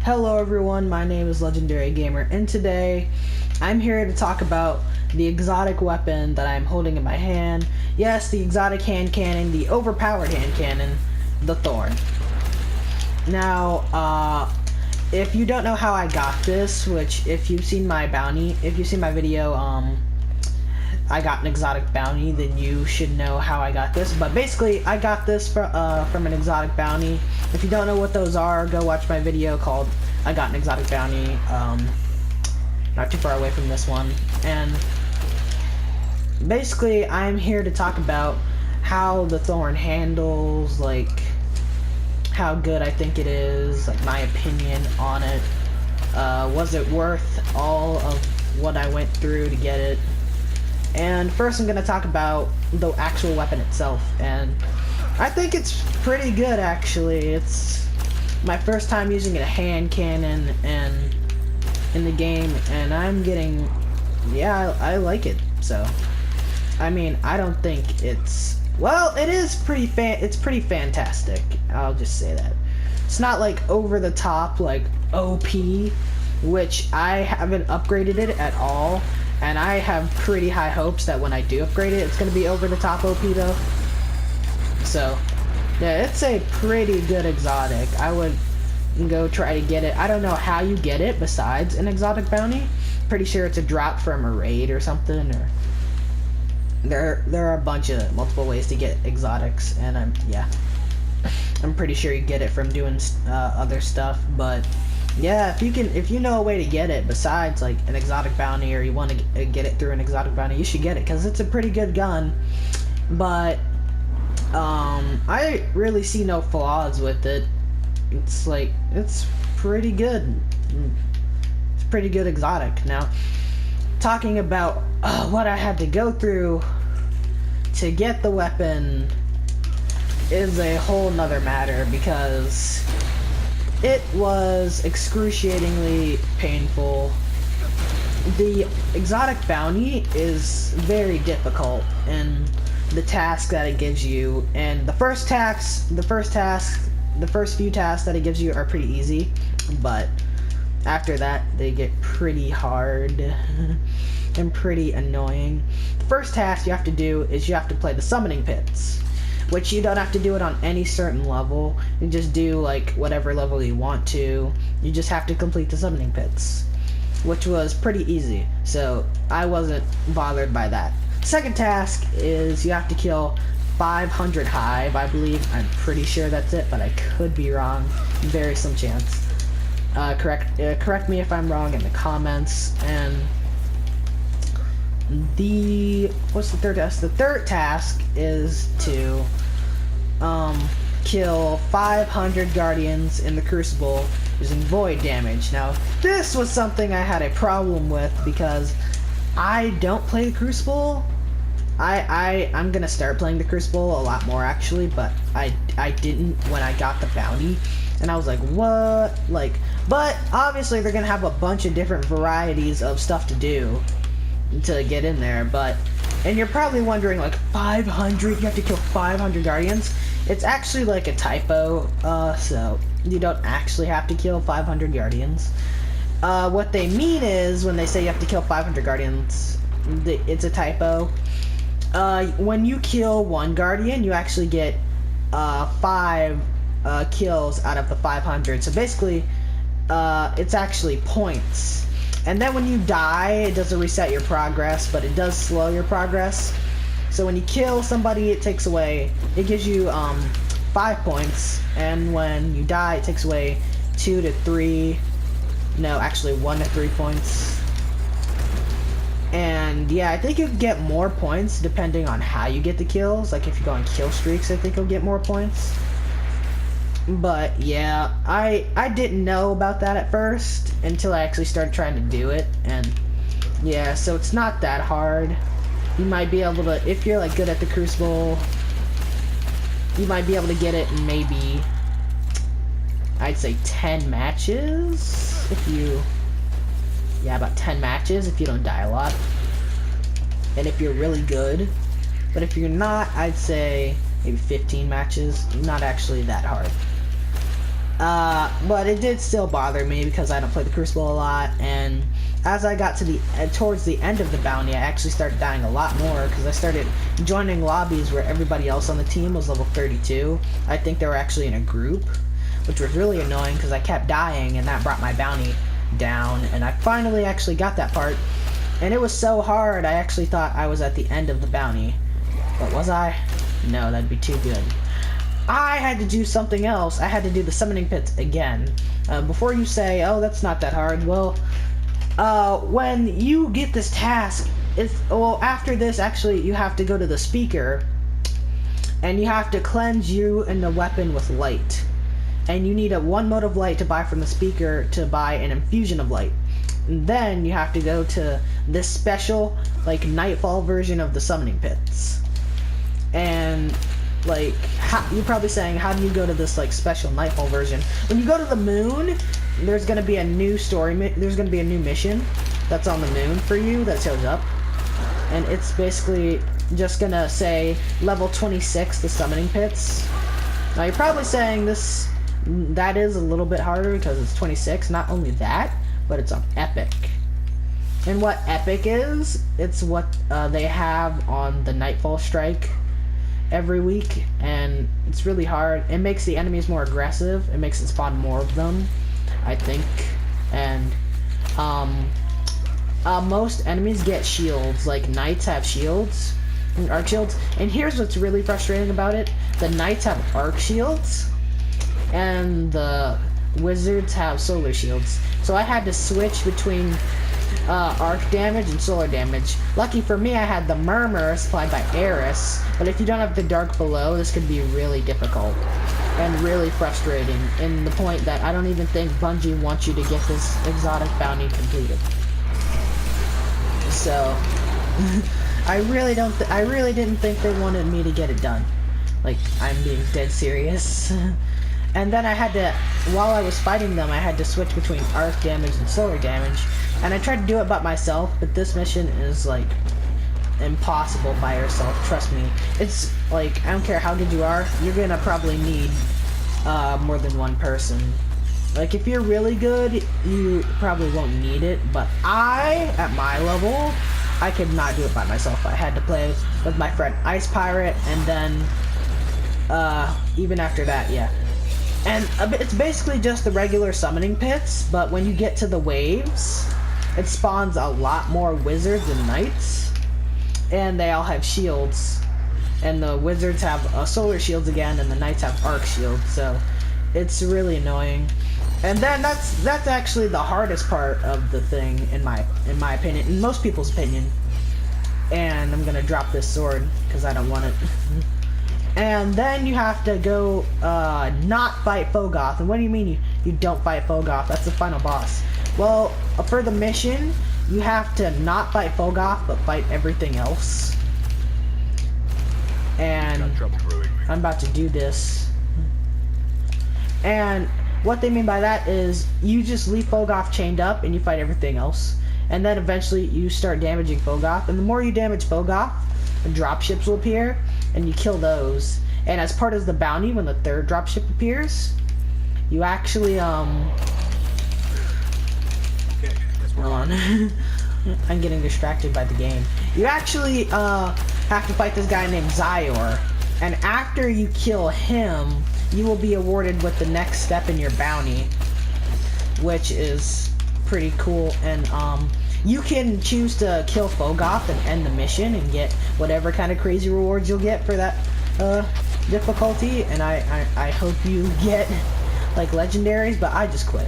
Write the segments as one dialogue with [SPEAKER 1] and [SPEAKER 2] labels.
[SPEAKER 1] Hello everyone, my name is Legendary Gamer, and today I'm here to talk about the exotic weapon that I'm holding in my hand. Yes, the exotic hand cannon, the overpowered hand cannon, the Thorn. Now, if you don't know how I got this, which if you've seen my bounty, if you've seen my video, I got an exotic bounty, then you should know how I got this. But basically, I got this from an exotic bounty. If you don't know what those are, go watch my video called I Got an Exotic Bounty. Not too far away from this one. And basically, I'm here to talk about how the Thorn handles, like how good I think it is, like my opinion on it. Was it worth all of what I went through to get it? And first I'm going to talk about the actual weapon itself, and I think it's pretty good actually. It's my first time using a hand cannon and in the game, and I'm getting, yeah, I like it. So, I mean, I don't think it's, well, it is it's pretty fantastic. I'll just say that. It's not like over the top, like OP, which I haven't upgraded it at all. And I have pretty high hopes that when I do upgrade it, it's going to be over the top OP though. So, yeah, it's a pretty good exotic. I would go try to get it. I don't know how you get it besides an exotic bounty. Pretty sure it's a drop from a raid or something. Or there are a bunch of multiple ways to get exotics, and I'm pretty sure you get it from doing other stuff, but. Yeah, if you know a way to get it besides like an exotic bounty, or you want to get it through an exotic bounty, you should get it because it's a pretty good gun. But I really see no flaws with it. It's pretty good. It's pretty good exotic. Now, talking about what I had to go through to get the weapon is a whole nother matter, because it was excruciatingly painful. The exotic bounty is very difficult in the task that it gives you, and the first few tasks that it gives you are pretty easy, but after that they get pretty hard and pretty annoying. The first task you have to do is you have to play the summoning pits, which you don't have to do it on any certain level. You just do like whatever level you want to. You just have to complete the summoning pits, which was pretty easy, so I wasn't bothered by that. Second task is you have to kill 500 hive, I believe. I'm pretty sure that's it, but I could be wrong. Very slim chance. Correct me if I'm wrong in the comments. And what's the third task? The third task is to kill 500 guardians in the Crucible using void damage. Now, this was something I had a problem with because I don't play the Crucible. I'm gonna start playing the Crucible a lot more actually, but I didn't when I got the bounty, and I was like, what? But obviously they're gonna have a bunch of different varieties of stuff to do to get in there, and you're probably wondering, like, 500? You have to kill 500 guardians? It's actually like a typo, so you don't actually have to kill 500 guardians. What they mean is, when they say you have to kill 500 guardians, it's a typo. When you kill one guardian, you actually get 5 kills out of the 500, so basically, it's actually points. And then when you die, it doesn't reset your progress, but it does slow your progress. So when you kill somebody, it gives you 5 points, and when you die, it takes away 1 to 3 points. And yeah, I think you get more points depending on how you get the kills. Like if you go on kill streaks, I think you'll get more points. But yeah, I didn't know about that at first until I actually started trying to do it, and yeah, so it's not that hard. You might be able to, if you're like good at the Crucible, you might be able to get it in maybe, I'd say 10 matches, about 10 matches if you don't die a lot, and if you're really good. But if you're not, I'd say maybe 15 matches. Not actually that hard. But it did still bother me because I don't play the Crucible a lot, and as I got to the towards the end of the bounty, I actually started dying a lot more because I started joining lobbies where everybody else on the team was level 32. I think they were actually in a group, which was really annoying because I kept dying, and that brought my bounty down, and I finally actually got that part, and it was so hard I actually thought I was at the end of the bounty. But was I? No, that'd be too good. I had to do something else. I had to do the summoning pits again. Before you say, oh, that's not that hard, well, when you get this task, after this, actually, you have to go to the speaker, and you have to cleanse you and the weapon with light. And you need one mode of light to buy from the speaker to buy an infusion of light. And then you have to go to this special, like, nightfall version of the summoning pits. And like, you're probably saying, how do you go to this like special nightfall version? When you go to the moon, there's gonna be a new there's gonna be a new mission that's on the moon for you that shows up, and it's basically just gonna say level 26, the summoning pits. Now you're probably saying that is a little bit harder because it's 26. Not only that, but it's on epic. And what epic is, it's what they have on the nightfall strike every week, and it's really hard. It makes the enemies more aggressive. It makes it spawn more of them, I think. And most enemies get shields. Like knights have shields, arc shields. And here's what's really frustrating about it: the knights have arc shields, and the wizards have solar shields. So I had to switch between arc damage and solar damage. Lucky for me, I had the Murmur supplied by Eris, but if you don't have the Dark Below, this could be really difficult and really frustrating, in the point that I don't even think Bungie wants you to get this exotic bounty completed. So I really didn't think they wanted me to get it done. Like, I'm being dead serious. And then I had to, while I was fighting them, I had to switch between arc damage and solar damage. And I tried to do it by myself, but this mission is, like, impossible by yourself. Trust me. It's, like, I don't care how good you are, you're gonna probably need more than one person. Like, if you're really good, you probably won't need it, but at my level, I could not do it by myself. I had to play with my friend Ice Pirate, and then, even after that, yeah. And it's basically just the regular summoning pits, but when you get to the waves, it spawns a lot more wizards and knights, and they all have shields. And the wizards have solar shields again, and the knights have arc shields, so it's really annoying. And then that's actually the hardest part of the thing, in my opinion, in most people's opinion. And I'm gonna drop this sword because I don't want it. And then you have to go not fight Fogoth. And what do you mean you don't fight Fogoth? That's the final boss. Well, for the mission, you have to not fight Fogoth, but fight everything else. And I'm about to do this. And what they mean by that is you just leave Fogoth chained up and you fight everything else. And then eventually you start damaging Fogoth. And the more you damage Fogoth, the dropships will appear, and you kill those. And as part of the bounty, when the third dropship appears, you actually hold on. I'm getting distracted by the game. You actually have to fight this guy named Zyor, and after you kill him, you will be awarded with the next step in your bounty, which is pretty cool. And you can choose to kill Fogoth and end the mission and get whatever kind of crazy rewards you'll get for that difficulty. And I hope you get like legendaries, but I just quit.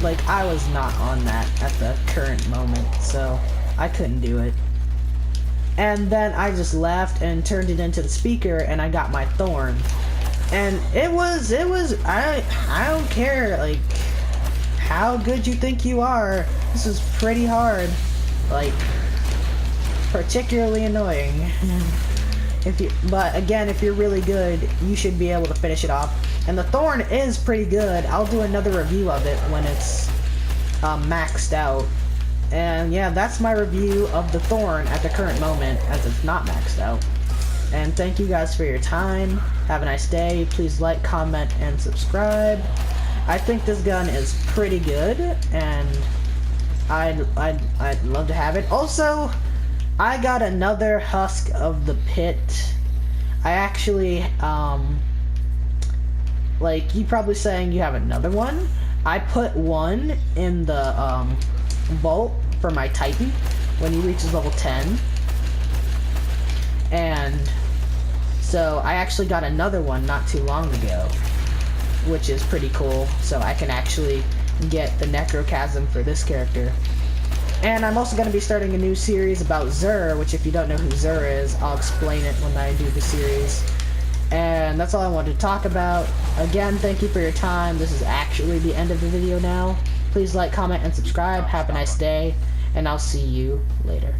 [SPEAKER 1] Like, I was not on that at the current moment, so I couldn't do it. And then I just left and turned it into the speaker, and I got my Thorn. And it was I don't care like how good you think you are. This is pretty hard, like particularly annoying. But again, if you're really good, you should be able to finish it off. And the Thorn is pretty good. I'll do another review of it when it's maxed out. And yeah, that's my review of the Thorn at the current moment, as it's not maxed out. And thank you guys for your time. Have a nice day. Please like, comment, and subscribe. I think this gun is pretty good, and I'd love to have it. Also, I got another Husk of the Pit. I actually, like, you probably saying you have another one. I put one in the, vault for my Titan when he reaches level 10. And so I actually got another one not too long ago, which is pretty cool. So I can actually get the Necrochasm for this character. And I'm also going to be starting a new series about Xur, which if you don't know who Xur is, I'll explain it when I do the series. And that's all I wanted to talk about. Again, thank you for your time. This is actually the end of the video now. Please like, comment, and subscribe. Have a nice day, and I'll see you later.